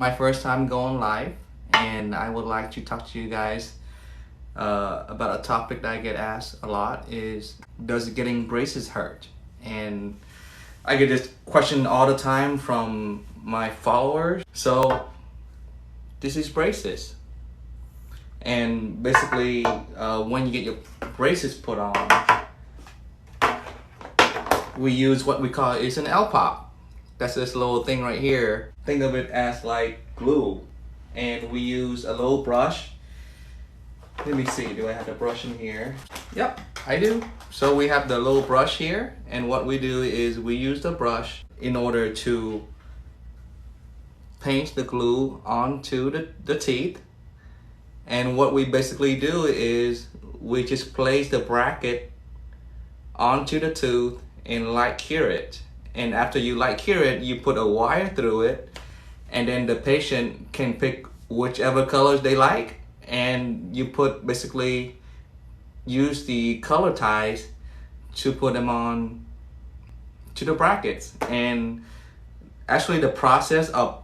My first time going live, and I would like to talk to you guys about a topic that I get asked a lot is, does getting braces hurt? And I get this question all the time from my followers. So this is braces. And basically when you get your braces put on, we use what we call, it's an L-pop. That's this little thing right here. Think of it as like glue. And we use a little brush. Let me see, do I have the brush in here? Yep, I do. So we have the little brush here, and what we do is we use the brush in order to paint the glue onto the teeth. And what we basically do is we just place the bracket onto the tooth and light cure it. And after you light cure it, you put a wire through it, and then the patient can pick whichever colors they like, and you basically use the color ties to put them on to the brackets. And actually the process of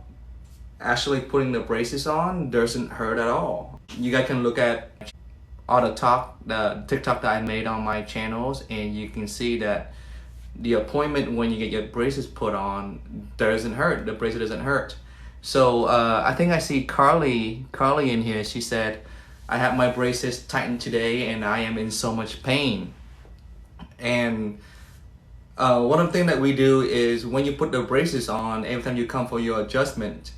actually putting the braces on doesn't hurt at all. You guys can look at all the TikTok that I made on my channels, and you can see that the appointment when you get your braces put on doesn't hurt. The braces doesn't hurt. So I think I see Carly in here. She said, I have my braces tightened today and I am in so much pain. And one of the things that we do is when you put the braces on, every time you come for your adjustment,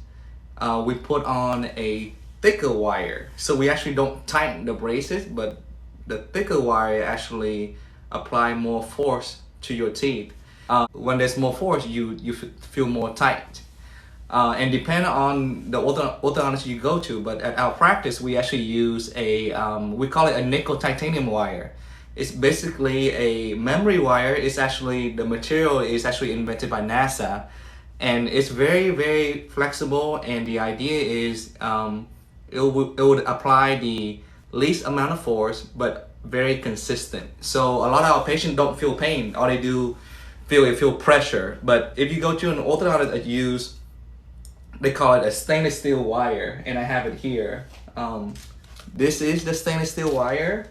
we put on a thicker wire. So we actually don't tighten the braces, but the thicker wire actually apply more force to your teeth. When there's more force, you feel more tight. And depend on the orthodontist you go to, but at our practice we actually use we call it a nickel titanium wire. It's basically a memory wire. It's actually, the material is actually invented by NASA, and it's very, very flexible, and the idea is it would apply the least amount of force but very consistent. So a lot of our patients don't feel pain. All they do feel pressure. But if you go to an orthodontist that they call it a stainless steel wire, and I have it here. This is the stainless steel wire,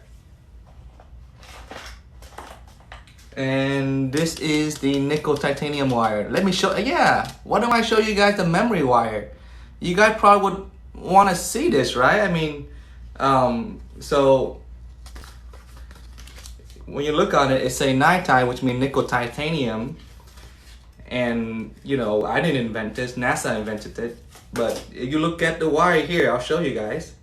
and this is the nickel titanium wire. Let me show. Yeah, why don't I show you guys the memory wire? You guys probably would want to see this, right? I mean, so when you look on it, it's a NiTi, which means nickel titanium. And you know, I didn't invent this, NASA invented it. But if you look at the wire here, I'll show you guys.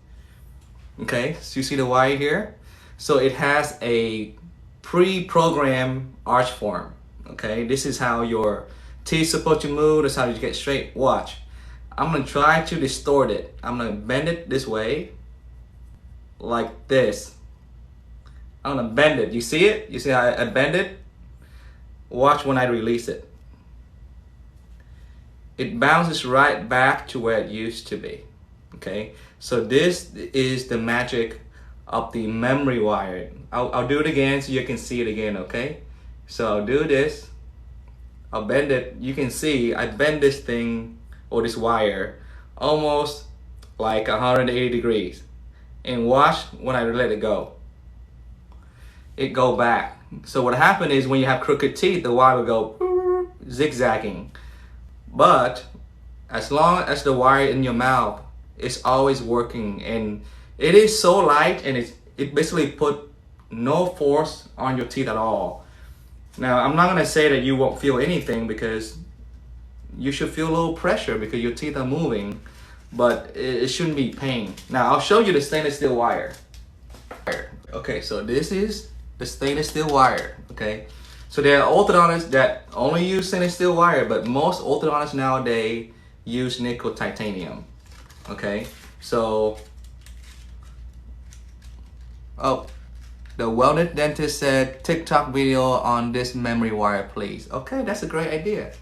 Okay, so you see the wire here? So it has a pre-programmed arch form. Okay, this is how your teeth supposed to move. That's how you get straight. Watch. I'm gonna try to distort it. I'm gonna bend it this way, like this. I'm gonna bend it. You see it? You see how I bend it? Watch when I release it. It bounces right back to where it used to be. Okay, so this is the magic of the memory wire. I'll do it again so you can see it again. Okay, so I'll do this. I'll bend it. You can see I bend this thing, or this wire, almost like 180 degrees. And watch when I let it go. It go back. So what happened is, when you have crooked teeth, the wire will go zigzagging. But as long as the wire in your mouth is always working, and it is so light, and it basically put no force on your teeth at all. Now, I'm not gonna say that you won't feel anything, because you should feel a little pressure because your teeth are moving, but it shouldn't be pain. Now, I'll show you the stainless steel wire. Okay, so this is the stainless steel wire. Okay, so there are orthodontists that only use stainless steel wire, but most orthodontists nowadays use nickel titanium. Okay, so the wellness dentist said TikTok video on this memory wire, please. Okay, that's a great idea.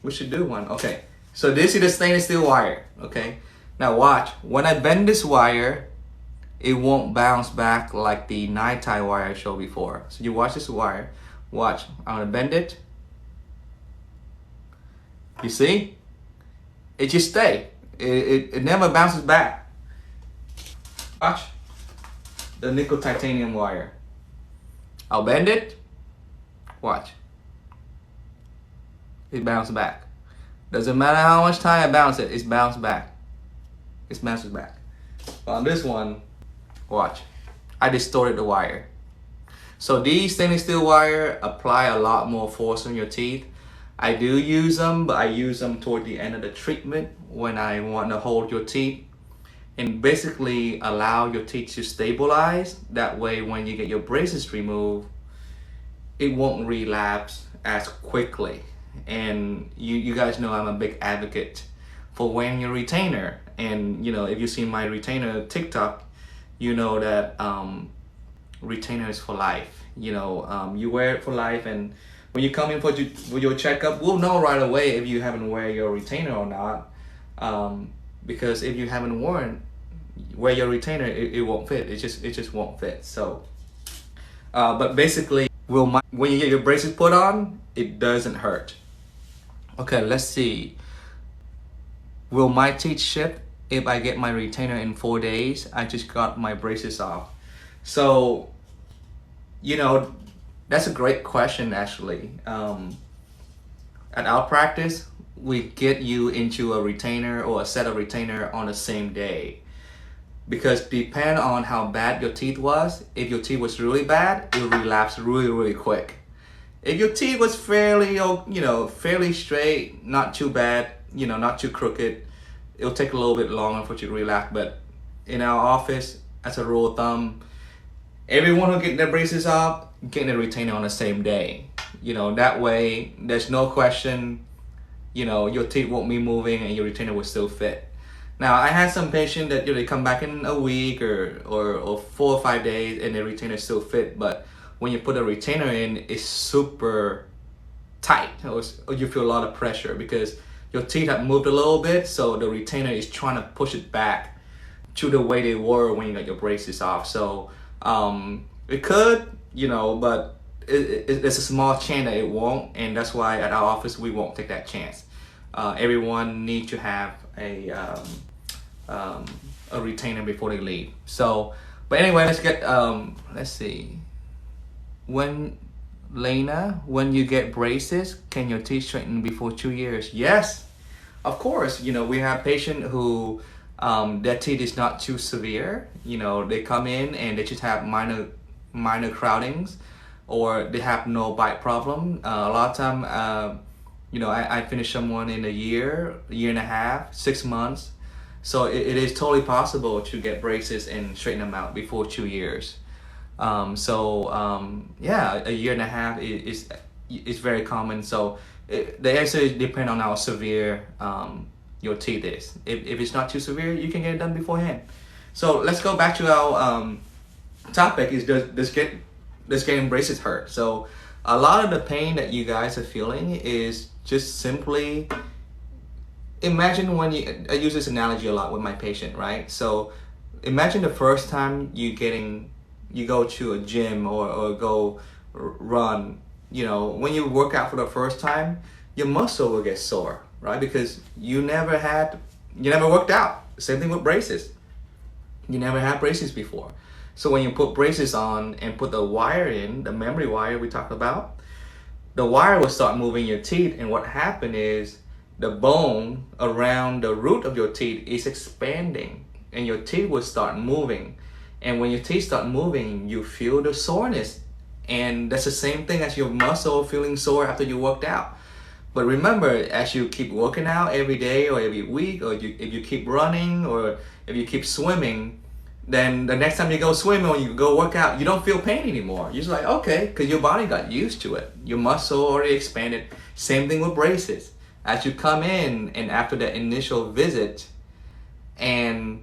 We should do one. Okay, so this is the stainless steel wire. Okay, now watch. When I bend this wire, it won't bounce back like the NiTi wire I showed before. So you watch this wire. Watch. I'm gonna bend it. You see? It just stay. It never bounces back. Watch the nickel titanium wire. I'll bend it. Watch. It bounces back. Doesn't matter how much time I bounce it, it's bounced back. It bounces back. On this one, watch. I distorted the wire. So these stainless steel wire apply a lot more force on your teeth. I do use them, but I use them toward the end of the treatment when I want to hold your teeth and basically allow your teeth to stabilize. That way when you get your braces removed, it won't relapse as quickly. And you guys know I'm a big advocate for wearing your retainer. And you know, if you've seen my retainer TikTok, you know that retainer is for life. You know, you wear it for life, and when you come in for your checkup, we'll know right away if you haven't wear your retainer or not. Because if you haven't wear your retainer, it won't fit. It just won't fit. So, but basically, when you get your braces put on, it doesn't hurt. Okay, let's see. Will my teeth shift if I get my retainer in 4 days? I just got my braces off. So, you know, that's a great question actually. At our practice, we get you into a retainer or a set of retainer on the same day. Because depend on how bad your teeth was, if your teeth was really bad, it will relapse really quick. If your teeth was fairly, fairly straight, not too bad, not too crooked, it'll take a little bit longer for you to relapse. But in our office, as a rule of thumb, everyone who get their braces off, getting a retainer on the same day. That way, there's no question, your teeth won't be moving and your retainer will still fit. Now, I had some patients that they come back in a week or 4 or 5 days and the retainer still fit, but when you put a retainer in, it's super tight, or you feel a lot of pressure because your teeth have moved a little bit, so the retainer is trying to push it back to the way they were when you got your braces off. So it could, but it's a small chance that it won't, and that's why at our office we won't take that chance. Everyone needs to have a retainer before they leave. So, but anyway, let's see. When you get braces, can your teeth straighten before 2 years? Yes, of course. We have patients who their teeth is not too severe. They come in and they just have minor croutings, or they have no bite problem. A lot of time, I finish someone in a year and a half, 6 months. So it is totally possible to get braces and straighten them out before 2 years. Yeah, a year and a half is very common. So the answer is depend on how severe your teeth is. If it's not too severe, you can get it done beforehand. So let's go back to our topic is does getting braces hurt? So a lot of the pain that you guys are feeling is just simply, imagine I use this analogy a lot with my patient, right? So imagine the first time you go to a gym or go run, when you work out for the first time, your muscle will get sore, right? Because you never worked out. Same thing with braces. You never had braces before. So when you put braces on and put the wire in, the memory wire we talked about, the wire will start moving your teeth, and what happened is the bone around the root of your teeth is expanding and your teeth will start moving. And when your teeth start moving, you feel the soreness. And that's the same thing as your muscle feeling sore after you worked out. But remember, as you keep working out every day or every week, or if you keep running or if you keep swimming, then the next time you go swimming or you go work out, you don't feel pain anymore. You're just like, okay, because your body got used to it. Your muscle already expanded. Same thing with braces. As you come in and after that initial visit and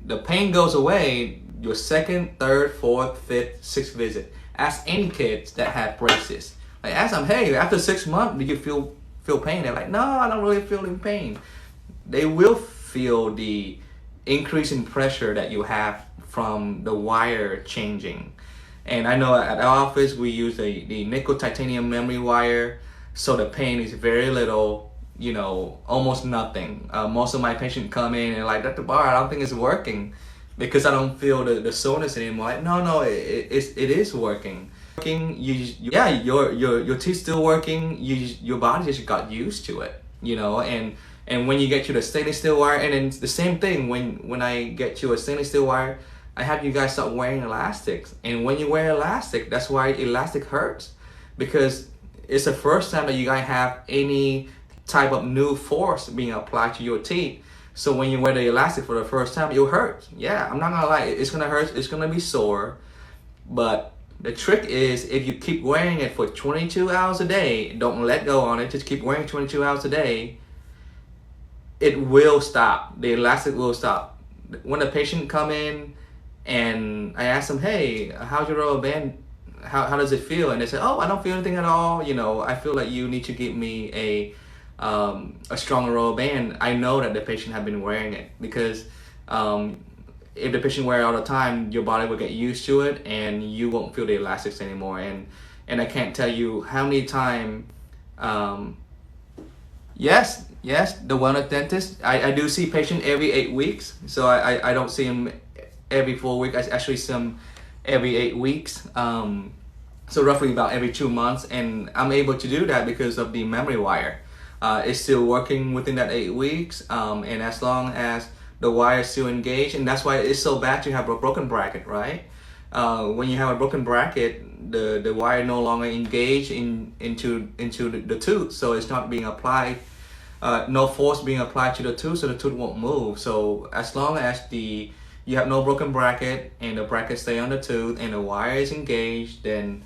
the pain goes away, your second, third, fourth, fifth, sixth visit. Ask any kids that have braces. Like ask them, hey, after 6 months, do you feel pain? They're like, no, I don't really feel any pain. They will feel the increase in pressure that you have from the wire changing. And I know at our office we use the nickel titanium memory wire, so the pain is very little. almost nothing. Most of my patients come in and like, Dr. Barr, I don't think it's working because I don't feel the soreness anymore. Like, no, it is working. Yeah, your teeth still working. Your body just got used to it, and when you get to the stainless steel wire, and then the same thing when I get to a stainless steel wire, I have you guys start wearing elastics. And when you wear elastic, that's why elastic hurts, because it's the first time that you guys have any type of new force being applied to your teeth. So when you wear the elastic for the first time, it'll hurt. Yeah, I'm not gonna lie, it's gonna hurt, it's gonna be sore. But the trick is, if you keep wearing it for 22 hours a day, don't let go on it, just keep wearing 22 hours a day, it will stop. The elastic will stop. When the patient come in and I ask them, hey, how's your rubber band? How does it feel? And they say, oh, I don't feel anything at all. I feel like you need to give me a stronger rubber band. I know that the patient have been wearing it, because if the patient wear it all the time, your body will get used to it and you won't feel the elastics anymore. And I can't tell you how many times, yes, the wellness dentist, I do see patient every 8 weeks. So I don't see him every 4 weeks. I actually see him every 8 weeks. So roughly about every 2 months. And I'm able to do that because of the memory wire. It's still working within that 8 weeks. And as long as the wire is still engaged, and that's why it's so bad to have a broken bracket, right? When you have a broken bracket, the wire no longer engaged into the tooth, so it's not being applied, no force being applied to the tooth, so the tooth won't move. So as long as you have no broken bracket and the bracket stay on the tooth and the wire is engaged, then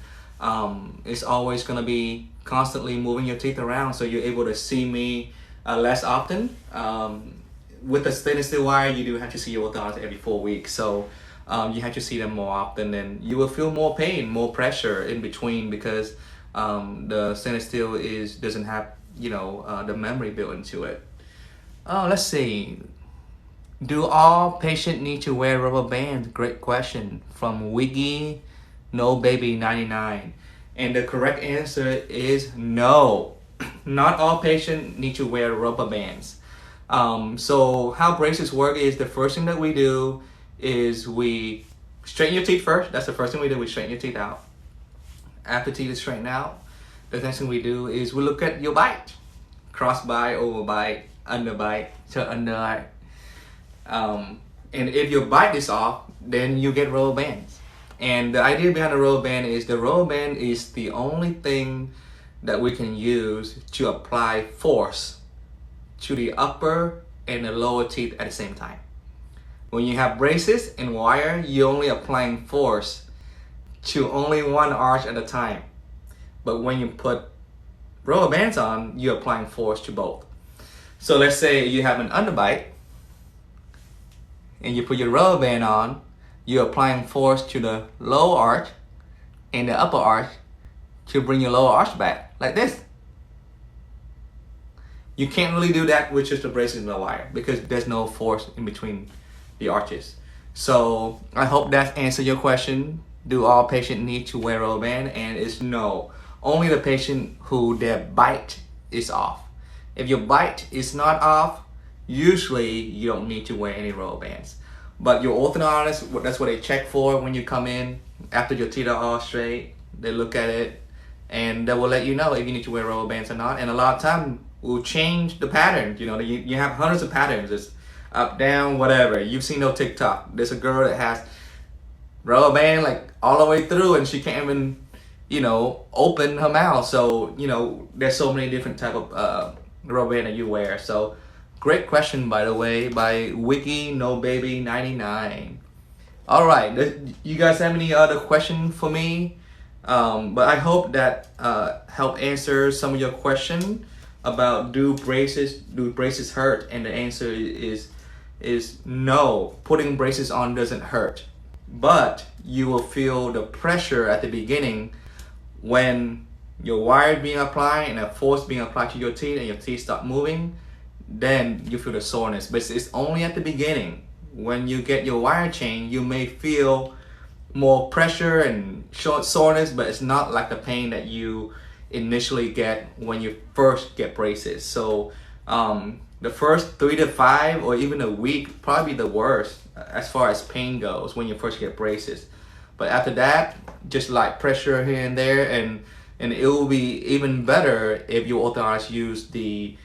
it's always going to be constantly moving your teeth around, so you're able to see me less often. With the stainless steel wire, you do have to see your orthodontist every 4 weeks, so you have to see them more often, and you will feel more pain, more pressure in between, because the stainless steel doesn't have the memory built into it. Let's see. Do all patients need to wear rubber bands? Great question from Wiggy No Baby 99, and the correct answer is no. Not all patients need to wear rubber bands. So how braces work is, the first thing that we do is we straighten your teeth first. That's the first thing we do. We straighten your teeth out. After teeth is straightened out, the next thing we do is we look at your bite. Cross bite, over bite, under bite, to under bite. And if your bite is off, then you get rubber bands. And the idea behind the rubber band is, the rubber band is the only thing that we can use to apply force to the upper and the lower teeth at the same time. When you have braces and wire, you're only applying force to only one arch at a time. But when you put rubber bands on, you're applying force to both. So let's say you have an underbite and you put your rubber band on, you're applying force to the lower arch and the upper arch to bring your lower arch back, like this. You can't really do that with just the braces and the wire, because there's no force in between the arches. So I hope that answered your question. Do all patients need to wear a rubber band? And it's no. Only the patient who their bite is off. If your bite is not off, usually you don't need to wear any rubber bands. But your orthodontist, that's what they check for when you come in. After your teeth are all straight, they look at it and they will let you know if you need to wear rubber bands or not. And a lot of time will change the pattern. You have hundreds of patterns. It's up, down, whatever. You've seen no TikTok. There's a girl that has rubber band like all the way through, and she can't even, open her mouth. So, there's so many different type of rubber band that you wear. So, great question, by the way, by Wiki No Baby 99. All right, you guys have any other question for me? But I hope that helped answer some of your question about do braces hurt, and the answer is no. Putting braces on doesn't hurt, but you will feel the pressure at the beginning when your wire being applied and a force being applied to your teeth and your teeth start moving. Then you feel the soreness, but it's only at the beginning. When you get your wire changed, you may feel more pressure and short soreness, but it's not like the pain that you initially get when you first get braces. So The first 3 to 5 or even a week probably the worst as far as pain goes when you first get braces. But after that, just light pressure here and there, and it will be even better if you orthodontist use the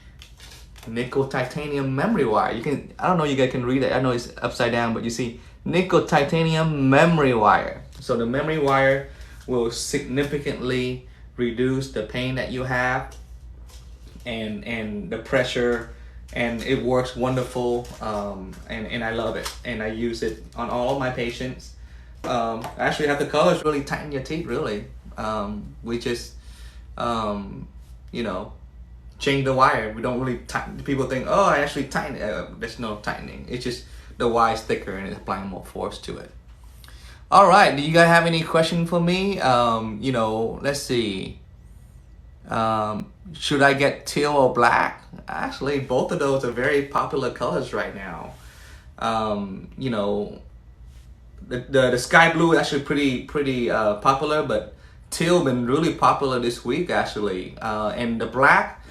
nickel titanium memory wire. You can, I don't know, you guys can read it. I know it's upside down, but you see nickel titanium memory wire. So the memory wire will significantly reduce the pain that you have and the pressure, and it works wonderful. And I love it, and I use it on all of my patients. Actually have the colors really tighten your teeth really. We just you know, change the wire. We don't really tighten. People think, oh, I actually tighten it. There's no tightening. It's just the wire is thicker and it's applying more force to it. All right, do you guys have any question for me? You know, let's see. Should I get teal or black? Actually, both of those are very popular colors right now. You know, the sky blue is actually pretty popular, but teal been really popular this week actually. And the black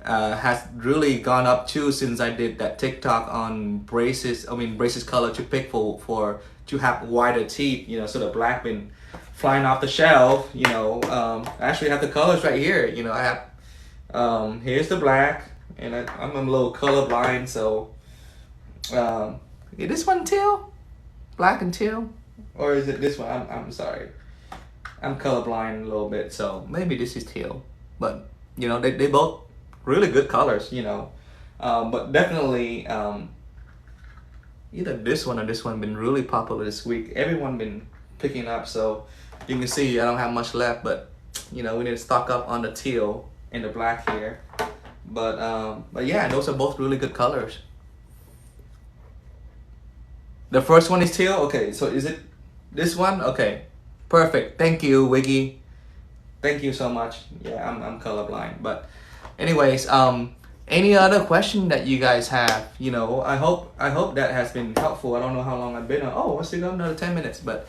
has really gone up too since I did that TikTok on braces. I mean, braces color to pick for to have wider teeth. You know, so the black been flying off the shelf. You know, I actually have the colors right here. You know, I have here's the black, and I'm a little colorblind, so is this one teal, black and teal, or is it this one? I'm sorry, I'm colorblind a little bit, so maybe this is teal. But you know, they both really good colors. You know, but definitely either this one or this one been really popular this week. Everyone been picking up, so you can see I don't have much left, but you know, we need to stock up on the teal and the black here. But yeah, those are both really good colors. The first one is teal. Okay, so is it this one? Okay, perfect. Thank you, Wiggy. Thank you so much. Yeah, I'm colorblind, but anyways, any other question that you guys have? You know, I hope that has been helpful. I don't know how long I've been on. Oh, I still got another 10 minutes, but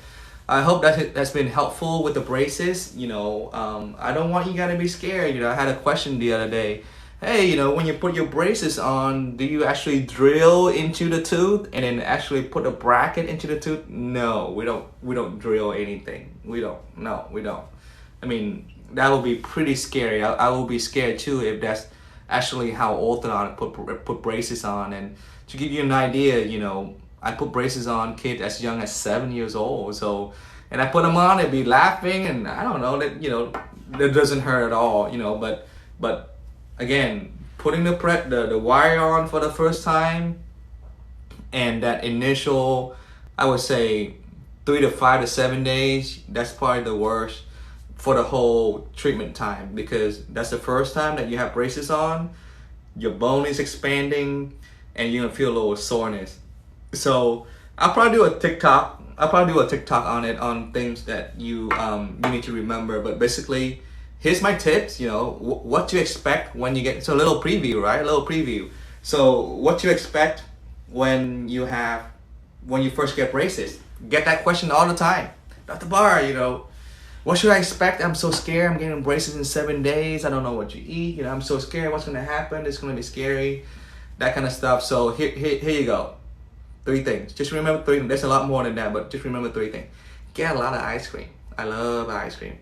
I hope that's been helpful with the braces. You know, I don't want you guys to be scared. You know, I had a question the other day. Hey, you know, when you put your braces on, do you actually drill into the tooth and then actually put a bracket into the tooth? No, we don't drill anything. We don't. No, we don't. I mean, that would be pretty scary. I will be scared too if that's actually how orthodontists put braces on. And to give you an idea, you know, I put braces on kids as young as 7 years old. So, and I put them on, they'd be laughing, and I don't know that, you know, that doesn't hurt at all, you know. But again, putting the wire on for the first time, and that initial, I would say 3 to 5 to 7 days, that's probably the worst for the whole treatment time, because that's the first time that you have braces on, your bone is expanding, and you're gonna feel a little soreness. So I'll probably do a TikTok. On it, on things that you need to remember. But basically, here's my tips. You know, what to expect when you get. So a little preview, right? A little preview. So what to expect when you first get braces. Get that question all the time. Dr. Barr, you know, what should I expect? I'm so scared. I'm getting braces in 7 days. I don't know what you eat. You know, I'm so scared. What's gonna happen? It's gonna be scary. That kind of stuff. So here you go. 3 things. Just remember 3 things. There's a lot more than that, but just remember 3 things. Get a lot of ice cream. I love ice cream.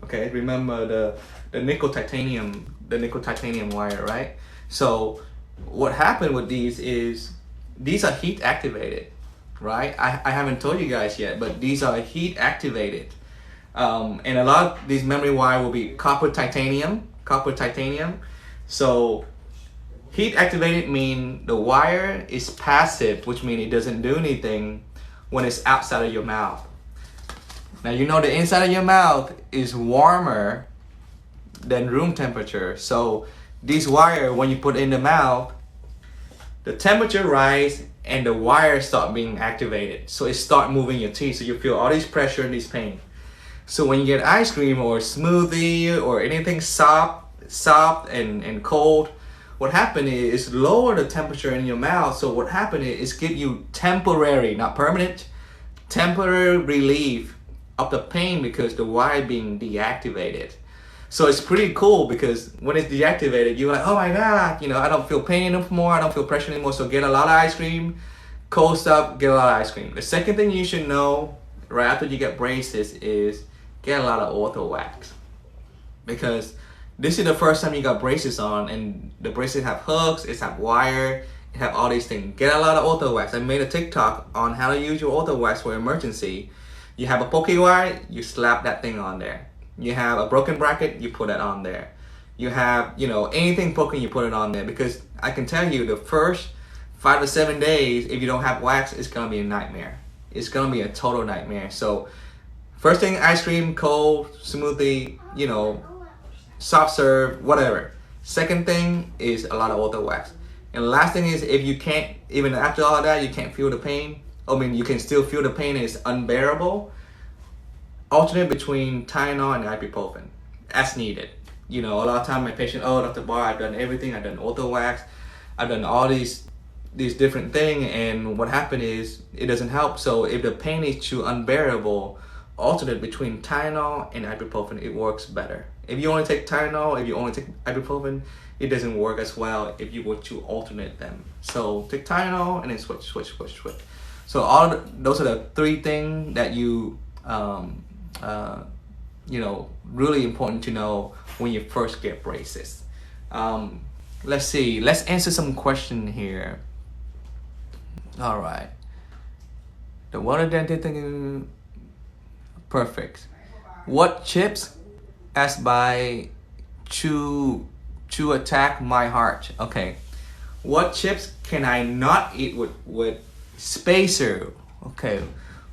Okay, remember the nickel titanium wire, right? So what happened with these is these are heat activated, right? I haven't told you guys yet, but these are heat activated. And a lot of these memory wire will be copper titanium. So heat activated mean the wire is passive, which means it doesn't do anything when it's outside of your mouth. Now you know the inside of your mouth is warmer than room temperature. So these wire, when you put it in the mouth, the temperature rise and the wires start being activated. So it start moving your teeth. So you feel all this pressure and this pain. So when you get ice cream or smoothie or anything soft and cold, what happened is lower the temperature in your mouth. So what happened is give you temporary, not permanent, temporary relief of the pain because the wire being deactivated. So it's pretty cool because when it's deactivated, you're like, oh my God, I don't feel pain anymore. I don't feel pressure anymore. So get a lot of ice cream, cold stuff, get a lot of ice cream. The second thing you should know right after you get braces is get a lot of ortho wax, because this is the first time you got braces on, and the braces have hooks, it have wire, it have all these things. Get a lot of ortho wax. I made a TikTok on how to use your ortho wax for emergency. You have a pokey wire, you slap that thing on there. You have a broken bracket, you put that on there. You have, anything broken, you put it on there, because I can tell you the first 5 to 7 days, if you don't have wax, it's gonna be a nightmare. It's gonna be a total nightmare. So first thing, ice cream, cold, smoothie, soft serve, whatever. Second thing is a lot of ortho wax. And the last thing is, if you can't, even after all of that, you can't feel the pain. You can still feel the pain and it's unbearable. Alternate between Tylenol and ibuprofen as needed. A lot of time my patient, oh, Dr. Barr, I've done everything. I've done ortho wax. I've done all these different things, and what happened is it doesn't help. So if the pain is too unbearable, alternate between Tylenol and ibuprofen, it works better. If you only take Tylenol, if you only take ibuprofen, it doesn't work as well if you were to alternate them. So take Tylenol and then switch. So those are the 3 things that you really important to know when you first get braces. Let's see. Let's answer some question here. All right. The water dentate thing. Perfect. What chips as by to attack my heart? Okay. What chips can I not eat with spacer? Okay.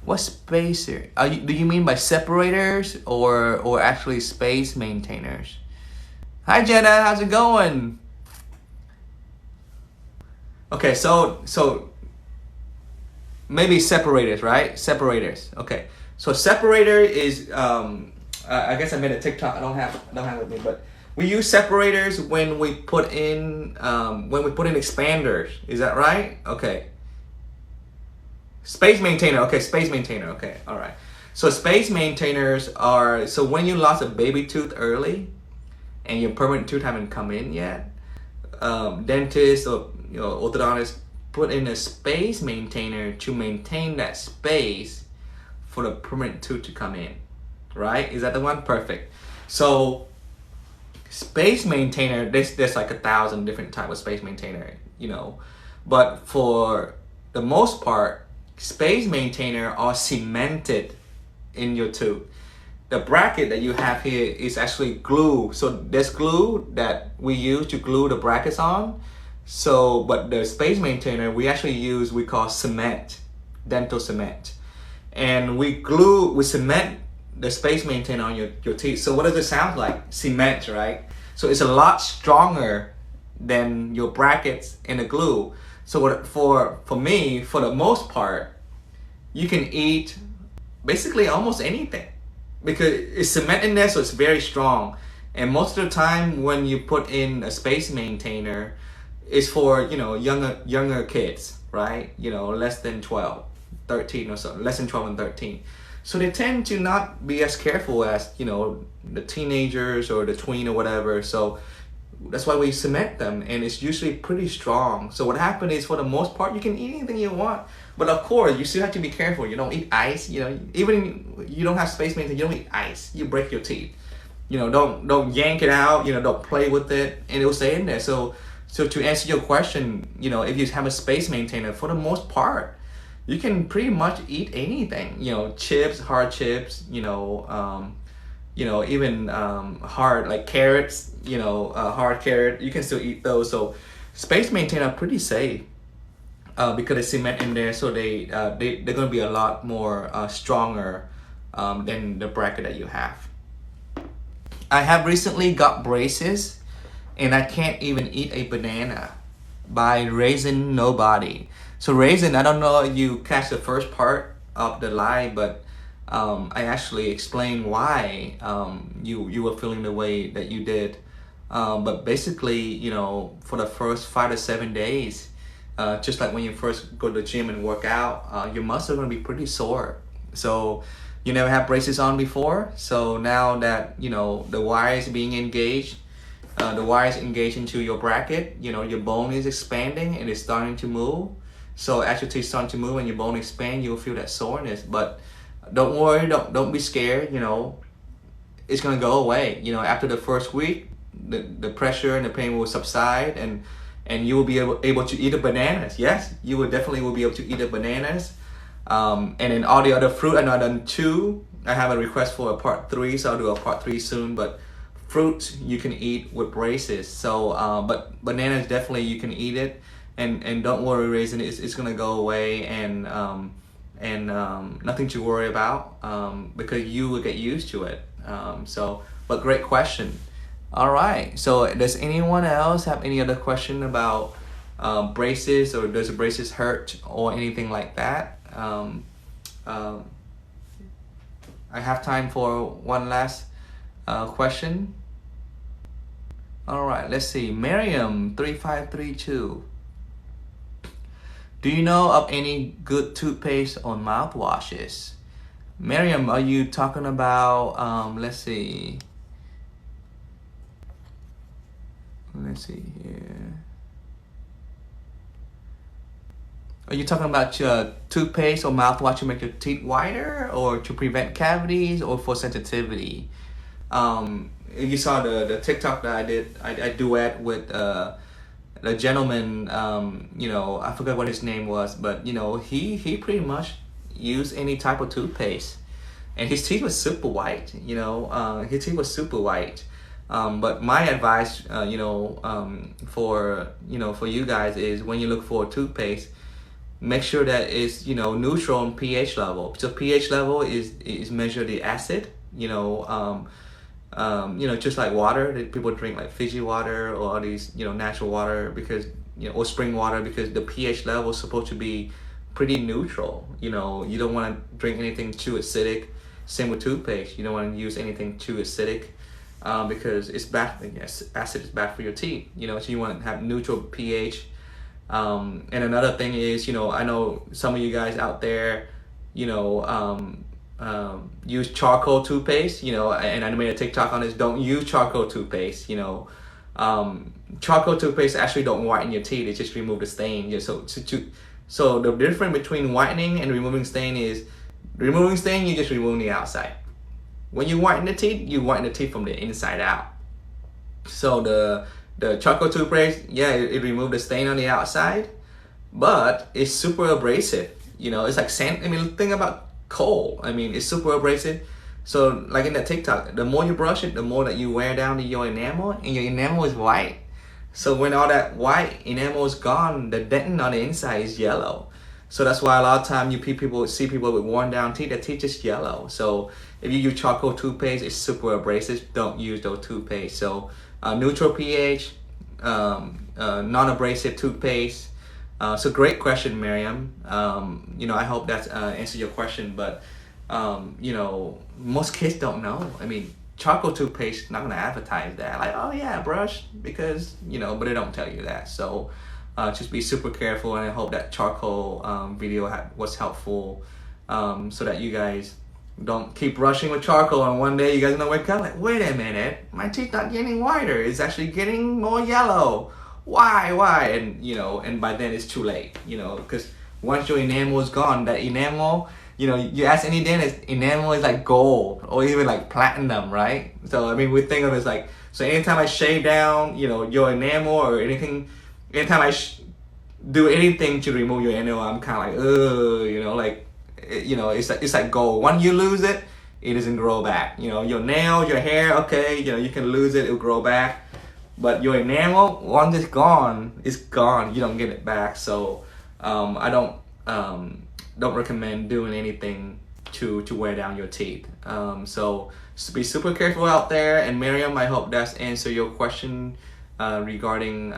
What spacer? Do you mean by separators or actually space maintainers? Hi Jenna, how's it going? Okay, so maybe separators, right? Separators. Okay. So separator is I guess I made a TikTok. I don't have it with me, but we use separators when we put in expanders. Is that right? Okay. Space maintainer. Okay, space maintainer. Okay, all right. So space maintainers are, so when you lost a baby tooth early and your permanent tooth haven't come in yet, dentists or orthodontists put in a space maintainer to maintain that space for the permanent tooth to come in, right? Is that the one? Perfect. So space maintainer, there's like 1,000 different types of space maintainer, but for the most part, space maintainer are cemented in your tooth. The bracket that you have here is actually glue. So there's glue that we use to glue the brackets on. So, but the space maintainer we call cement, dental cement. And we cement the space maintainer on your teeth. So what does it sound like? Cement, right? So it's a lot stronger than your brackets and the glue. So for me, for the most part, you can eat basically almost anything because it's cement in there, so it's very strong. And most of the time when you put in a space maintainer, it's for, younger kids, right? Less than 12, 13 or so, less than 12 and 13. So they tend to not be as careful as, the teenagers or the tween or whatever. So that's why we cement them, and it's usually pretty strong. So what happens is, for the most part, you can eat anything you want. But of course, you still have to be careful. You don't eat ice. Even if you don't have space maintainer, you don't eat ice. You break your teeth. Don't yank it out. Don't play with it, and it will stay in there. So to answer your question, if you have a space maintainer, for the most part, you can pretty much eat anything. Chips, hard chips. Even hard like carrots. Hard carrot. You can still eat those. So space maintainer are pretty safe. Because there's cement in there, so they're going to be a lot more stronger than the bracket that you have. I have recently got braces, and I can't even eat a banana by Raisin Nobody. So Raisin, I don't know if you catch the first part of the live, but I actually explained why you were feeling the way that you did. But basically, for the first 5 to 7 days, just like when you first go to the gym and work out, your muscles are going to be pretty sore. So, you never had braces on before. So now that, you know, the wire is being engaged, the wire is engaged into your bracket, you know, your bone is expanding and it's starting to move. So as your teeth start to move and your bone expand, you'll feel that soreness. But don't worry, don't be scared, you know, it's gonna go away. You know, after the first week, the pressure and the pain will subside, and you will be able to eat the bananas. Yes, you will definitely will be able to eat the bananas. And then all the other fruit, I know I've done 2. I have a request for a part 3, so I'll do a part 3 soon. But fruit you can eat with braces. So, but bananas definitely you can eat it, and don't worry, raisin, it's gonna go away, and nothing to worry about, because you will get used to it. So, but great question. All right. So, does anyone else have any other question about braces, or does the braces hurt or anything like that? I have time for one last question. All right. Let's see. Miriam 3532. Do you know of any good toothpaste or mouthwashes? Miriam, are you talking about, let's see. Let's see here. Are you talking about your toothpaste or mouthwash to make your teeth whiter, or to prevent cavities, or for sensitivity? You saw the TikTok that I did. I duet with the gentleman. You know, I forgot what his name was, but you know, he pretty much used any type of toothpaste, and his teeth was super white. You know, his teeth was super white. But my advice, for you guys is, when you look for a toothpaste, make sure that it's, you know, neutral in pH level. So pH level is measure the acid. Just like water that people drink, like Fiji water or all these, you know, natural water, because, you know, or spring water, because the pH level is supposed to be pretty neutral. You know, you don't want to drink anything too acidic. Same with toothpaste. You don't want to use anything too acidic, because it's bad. Yes, acid is bad for your teeth. You know, so you want to have neutral pH. And another thing is, you know, I know some of you guys out there, you know, use charcoal toothpaste, you know, and I made a TikTok on this. Don't use charcoal toothpaste. You know, charcoal toothpaste actually don't whiten your teeth. It just remove the stain. Yeah, so the difference between whitening and removing stain is, removing stain, you just remove the outside. When you whiten the teeth, you whiten the teeth from the inside out. So the charcoal toothpaste, yeah, it removed the stain on the outside, but it's super abrasive. You know, it's like sand. I mean, think about coal. I mean, it's super abrasive. So like in that TikTok, the more you brush it, the more that you wear down your enamel, and your enamel is white. So when all that white enamel is gone, the dentin on the inside is yellow. So that's why a lot of time you see people with worn down teeth, their teeth just yellow. So if you use charcoal toothpaste, it's super abrasive. Don't use those toothpaste. So neutral pH, non-abrasive toothpaste. So great question, Miriam. I hope that answered your question. But most kids don't know. I mean, charcoal toothpaste, not gonna advertise that. Like, oh yeah, brush, because but they don't tell you that. So just be super careful, and I hope that charcoal video was helpful, so that you guys don't keep brushing with charcoal, and one day you guys gonna wake up like, wait a minute, my teeth not getting whiter, it's actually getting more yellow. Why? And by then it's too late, because once your enamel is gone, that enamel, you ask any dentist, enamel is like gold or even like platinum, right? So I mean, we think of it as like, so anytime I shave down, your enamel or anything, anytime I do anything to remove your enamel, I'm kind of like, it's like gold. Once you lose it, it doesn't grow back. Your nails, your hair, okay, you can lose it, it'll grow back. But your enamel, once it's gone, it's gone. You don't get it back. So I don't recommend doing anything to wear down your teeth. So be super careful out there. And Miriam, I hope that's answered your question regarding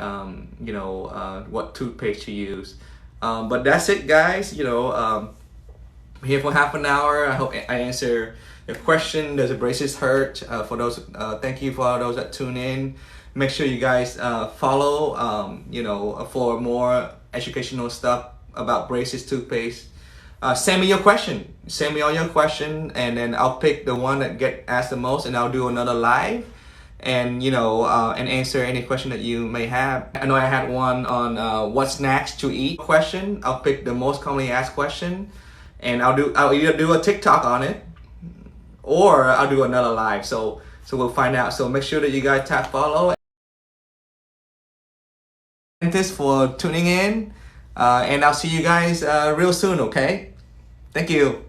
what toothpaste to use. But that's it, guys. Here for half an hour. I hope I answer your question. Does the braces hurt? For those, thank you for all those that tune in. Make sure you guys follow, for more educational stuff about braces, toothpaste. send me your question. Send me all your question, and then I'll pick the one that get asked the most, and I'll do another live, and and answer any question that you may have. I know I had one on what snacks to eat question. I'll pick the most commonly asked question, and I'll either do a TikTok on it, or I'll do another live. So we'll find out. So make sure that you guys tap follow. Thanks for tuning in, and I'll see you guys real soon. Okay, thank you.